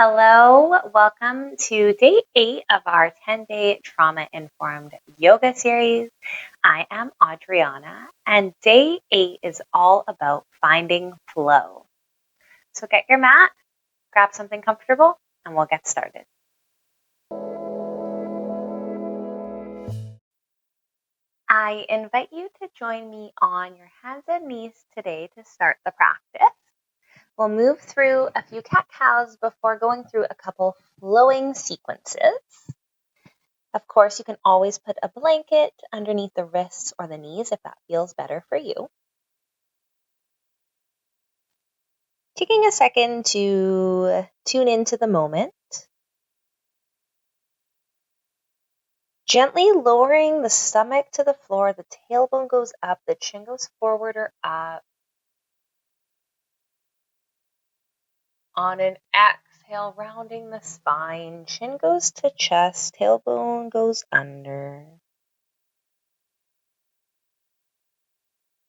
Hello, welcome to day 8 of our 10-day trauma-informed yoga series. I am Adriana, and day 8 is all about finding flow. So get your mat, grab something comfortable, and we'll get started. I invite you to join me on your hands and knees today to start the practice. We'll move through a few cat-cows before going through a couple flowing sequences. Of course, you can always put a blanket underneath the wrists or the knees if that feels better for you. Taking a second to tune into the moment. Gently lowering the stomach to the floor, the tailbone goes up, the chin goes forward or up. On an exhale, rounding the spine, chin goes to chest, tailbone goes under.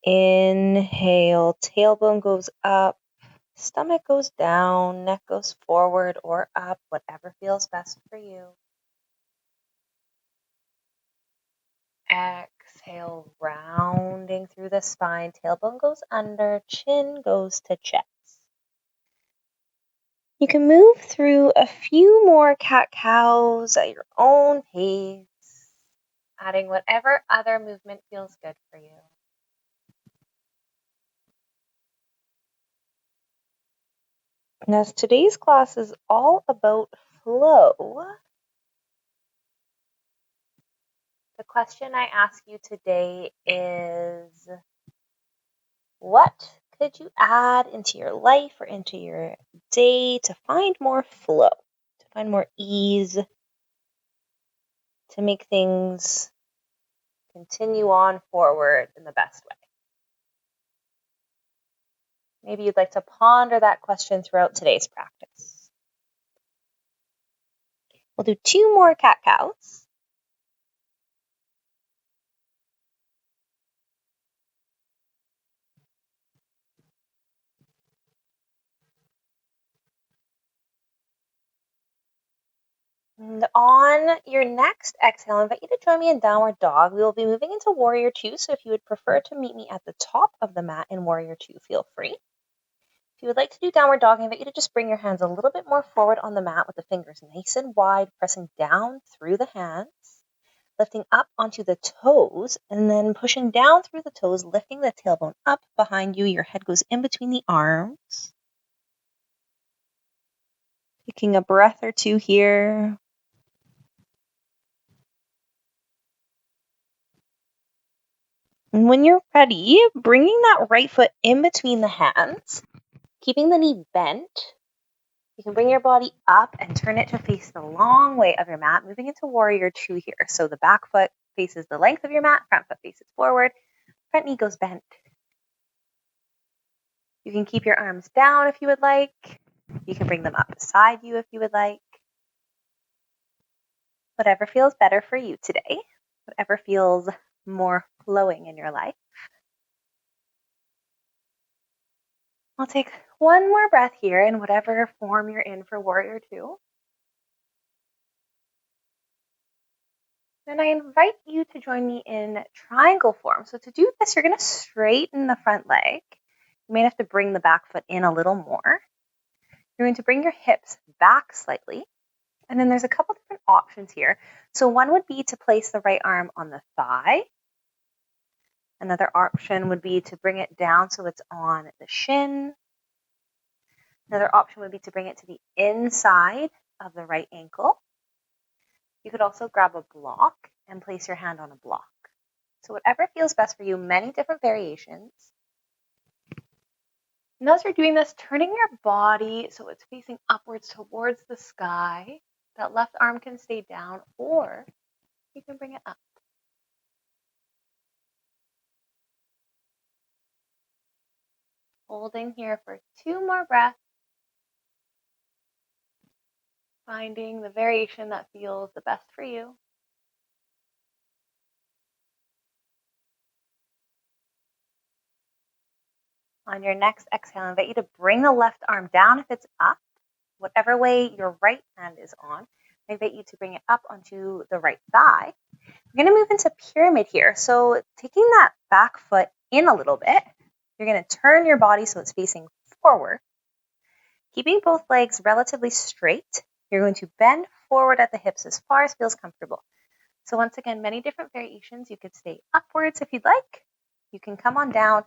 Inhale, tailbone goes up, stomach goes down, neck goes forward or up, whatever feels best for you. Exhale, rounding through the spine, tailbone goes under, chin goes to chest. You can move through a few more cat-cows at your own pace, adding whatever other movement feels good for you. And as today's class is all about flow, the question I ask you today is, what could you add into your life or into your day to find more flow, to find more ease, to make things continue on forward in the best way? Maybe you'd like to ponder that question throughout today's practice. We'll do 2 more cat-cows. And on your next exhale, I invite you to join me in downward dog. We will be moving into warrior 2, so if you would prefer to meet me at the top of the mat in warrior 2, feel free. If you would like to do downward dog, I invite you to just bring your hands a little bit more forward on the mat with the fingers nice and wide, pressing down through the hands, lifting up onto the toes, and then pushing down through the toes, lifting the tailbone up behind you. Your head goes in between the arms. Taking a breath or two here. And when you're ready, bringing that right foot in between the hands, keeping the knee bent. You can bring your body up and turn it to face the long way of your mat, moving into warrior 2 here. So the back foot faces the length of your mat, front foot faces forward, front knee goes bent. You can keep your arms down if you would like. You can bring them up beside you if you would like. Whatever feels better for you today, whatever feels more flowing in your life. I'll take one more breath here in whatever form you're in for warrior 2. Then I invite you to join me in triangle form. So to do this, you're going to straighten the front leg. You may have to bring the back foot in a little more. You're going to bring your hips back slightly. And then there's a couple different options here. So one would be to place the right arm on the thigh. Another option would be to bring it down so it's on the shin. Another option would be to bring it to the inside of the right ankle. You could also grab a block and place your hand on a block. So whatever feels best for you, many different variations. And as you're doing this, turning your body so it's facing upwards towards the sky. That left arm can stay down, or you can bring it up. Holding here for 2 more breaths. Finding the variation that feels the best for you. On your next exhale, I invite you to bring the left arm down if it's up. whatever way your right hand is on, I invite you to bring it up onto the right thigh. We're going to move into pyramid here. So taking that back foot in a little bit, you're going to turn your body so it's facing forward. Keeping both legs relatively straight, you're going to bend forward at the hips as far as feels comfortable. So once again, many different variations. You could stay upwards if you'd like. You can come on down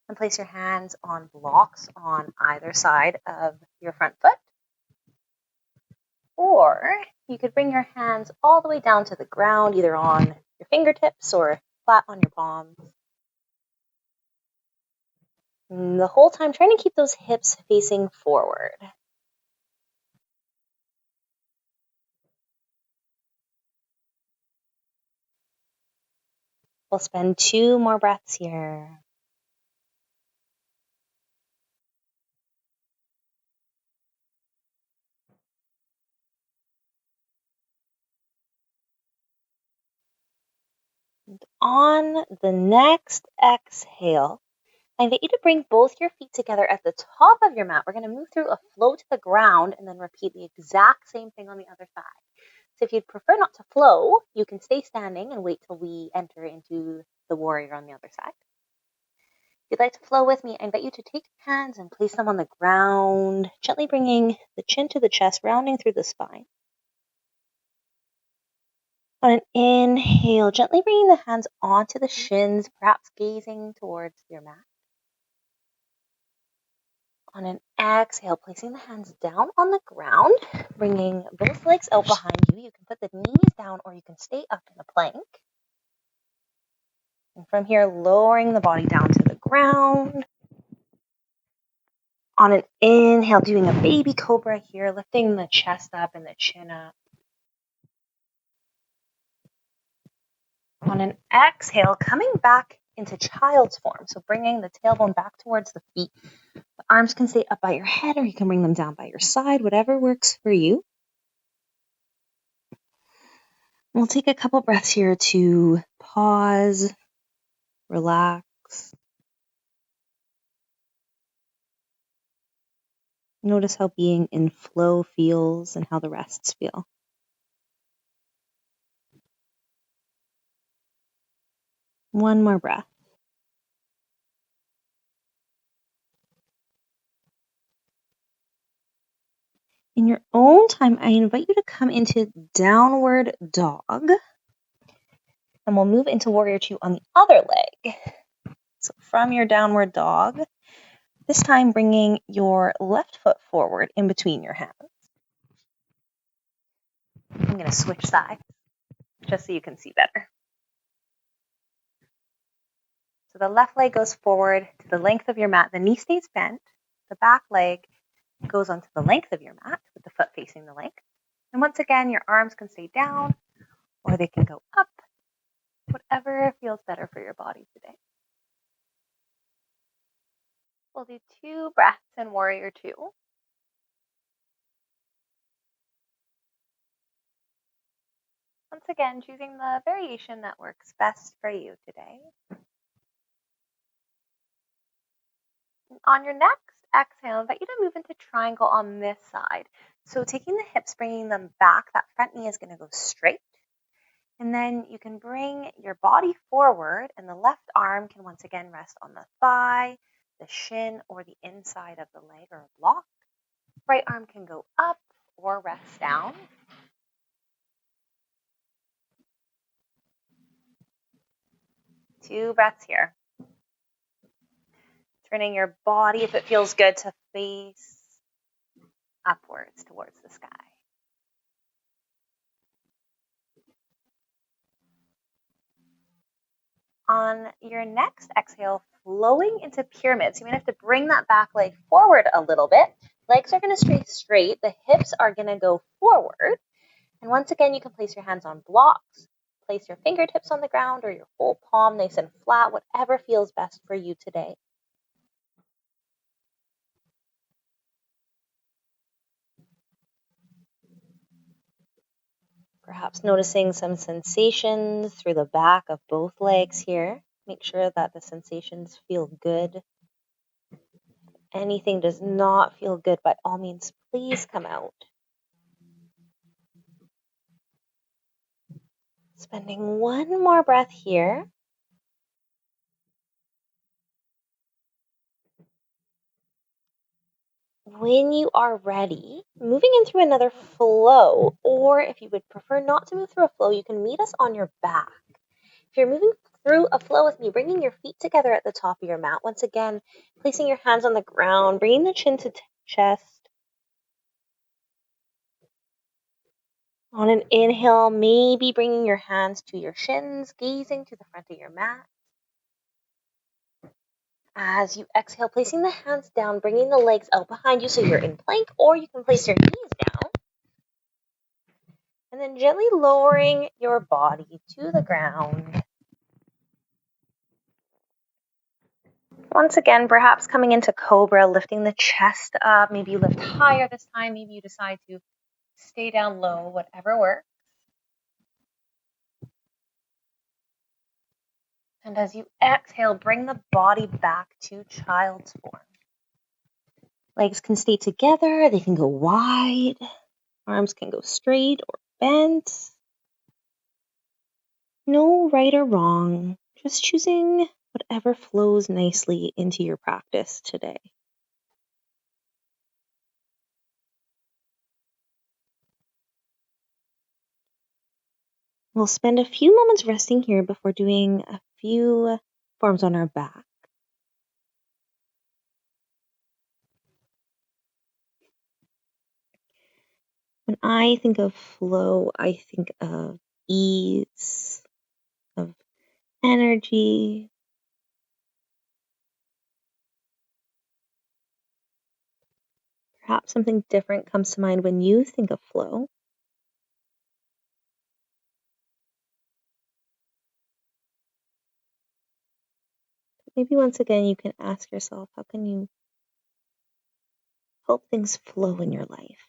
and place your hands on blocks on either side of your front foot. Or you could bring your hands all the way down to the ground, either on your fingertips or flat on your palms. And the whole time, trying to keep those hips facing forward. We'll spend 2 more breaths here. And on the next exhale, I invite you to bring both your feet together at the top of your mat. We're going to move through a flow to the ground and then repeat the exact same thing on the other side. So if you'd prefer not to flow, you can stay standing and wait till we enter into the warrior on the other side. If you'd like to flow with me, I invite you to take your hands and place them on the ground, gently bringing the chin to the chest, rounding through the spine. On an inhale, gently bringing the hands onto the shins, perhaps gazing towards your mat. On an exhale, placing the hands down on the ground, bringing both legs out behind you. You can put the knees down or you can stay up in a plank. And from here, lowering the body down to the ground. On an inhale, doing a baby cobra here, lifting the chest up and the chin up. On an exhale, coming back into child's form. So bringing the tailbone back towards the feet. The arms can stay up by your head or you can bring them down by your side, whatever works for you. We'll take a couple breaths here to pause, relax. Notice how being in flow feels and how the rests feel. One more breath. In your own time, I invite you to come into downward dog. And we'll move into warrior 2 on the other leg. So from your downward dog, this time bringing your left foot forward in between your hands. I'm going to switch sides just so you can see better. So the left leg goes forward to the length of your mat. The knee stays bent. The back leg goes onto the length of your mat with the foot facing the length. And once again, your arms can stay down or they can go up, whatever feels better for your body today. We'll do 2 breaths in warrior 2. Once again, choosing the variation that works best for you today. On your next exhale, I invite you to move into triangle on this side. So taking the hips, bringing them back, that front knee is going to go straight. And then you can bring your body forward and the left arm can once again rest on the thigh, the shin, or the inside of the leg or a block. Right arm can go up or rest down. Two breaths here. Turning your body, if it feels good, to face upwards towards the sky. On your next exhale, flowing into pyramids. You might have to bring that back leg forward a little bit. Legs are going to stay straight. The hips are going to go forward. And once again, you can place your hands on blocks. Place your fingertips on the ground or your whole palm nice and flat, whatever feels best for you today. Perhaps noticing some sensations through the back of both legs here. Make sure that the sensations feel good. anything does not feel good, by all means, please come out. Spending one more breath here. When you are ready, moving in through another flow, or if you would prefer not to move through a flow, you can meet us on your back. If you're moving through a flow with me, bringing your feet together at the top of your mat. Once again, placing your hands on the ground, bringing the chin to chest. On an inhale, maybe bringing your hands to your shins, gazing to the front of your mat. As you exhale, placing the hands down, bringing the legs out behind you so you're in plank, or you can place your knees down. And then gently lowering your body to the ground. Once again, perhaps coming into cobra, lifting the chest up. Maybe you lift higher this time. Maybe you decide to stay down low, whatever works. And as you exhale, bring the body back to child's form. Legs can stay together. They can go wide. Arms can go straight or bent. No right or wrong. Just choosing whatever flows nicely into your practice today. We'll spend a few moments resting here before doing a few forms on our back. When I think of flow, I think of ease, of energy. Perhaps something different comes to mind when you think of flow. Maybe once again you can ask yourself, how can you help things flow in your life?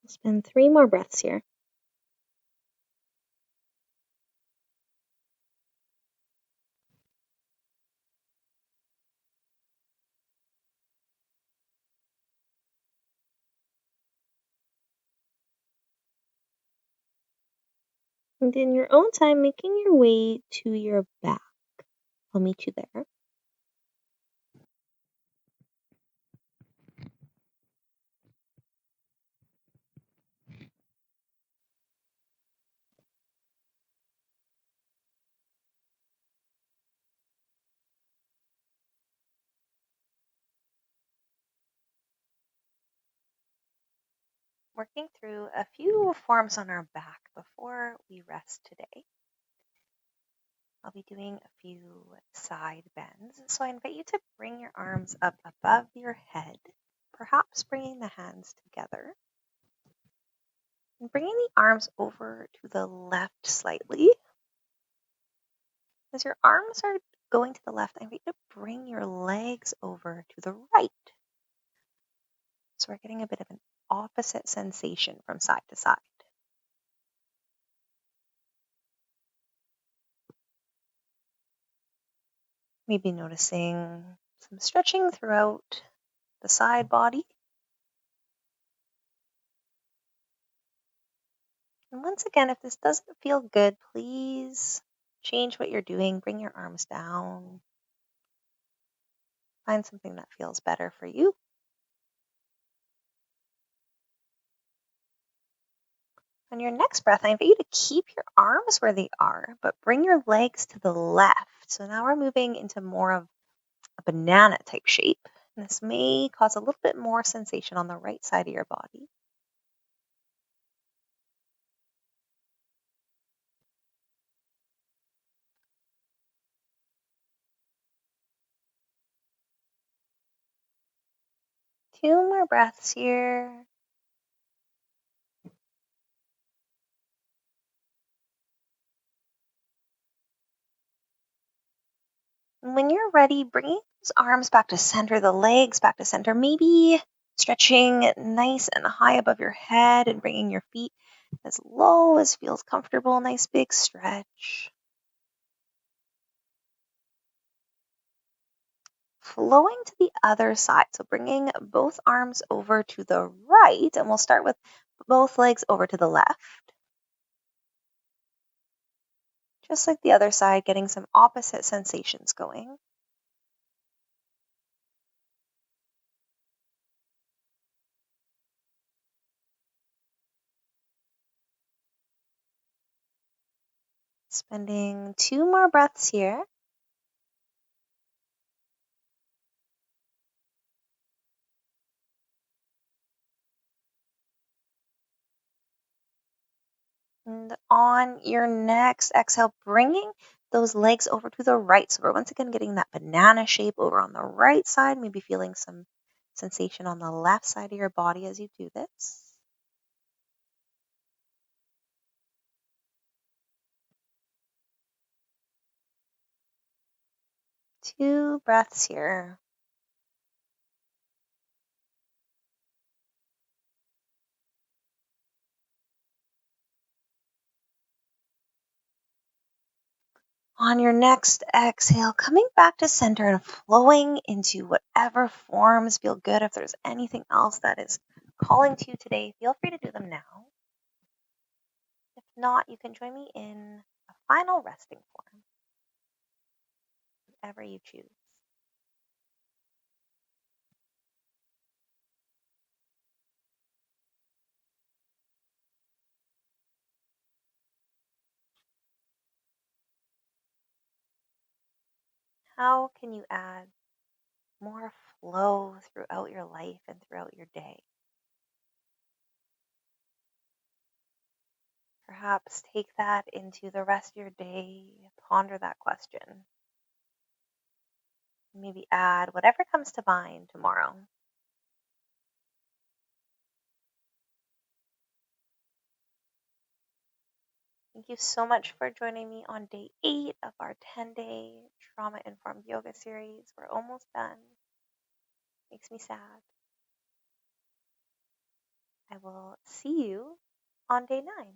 We'll spend 3 more breaths here. And in your own time, making your way to your back. I'll meet you there. Working through a few forms on our back before we rest today. I'll be doing a few side bends. So I invite you to bring your arms up above your head, perhaps bringing the hands together. And bringing the arms over to the left slightly. As your arms are going to the left, I invite you to bring your legs over to the right. So we're getting a bit of an opposite sensation from side to side. Maybe noticing some stretching throughout the side body. And once again, if this doesn't feel good, please change what you're doing. Bring your arms down. Find something that feels better for you. On your next breath, I invite you to keep your arms where they are, but bring your legs to the left. So now we're moving into more of a banana type shape. And this may cause a little bit more sensation on the right side of your body. Two more breaths here. And when you're ready, bringing those arms back to center, the legs back to center, maybe stretching nice and high above your head and bringing your feet as low as feels comfortable. Nice big stretch. Flowing to the other side. So bringing both arms over to the right, and we'll start with both legs over to the left. Just like the other side, getting some opposite sensations going. Spending 2 more breaths here. And on your next exhale, bringing those legs over to the right. So we're once again getting that banana shape over on the right side, maybe feeling some sensation on the left side of your body as you do this. Two breaths here. On your next exhale, coming back to center and flowing into whatever forms feel good. If there's anything else that is calling to you today, feel free to do them now. If not, you can join me in a final resting form, whatever you choose. How can you add more flow throughout your life and throughout your day? Perhaps take that into the rest of your day, ponder that question. Maybe add whatever comes to mind tomorrow. Thank you so much for joining me on day 8 of our 10-day trauma-informed yoga series. We're almost done. Makes me sad. I will see you on day 9.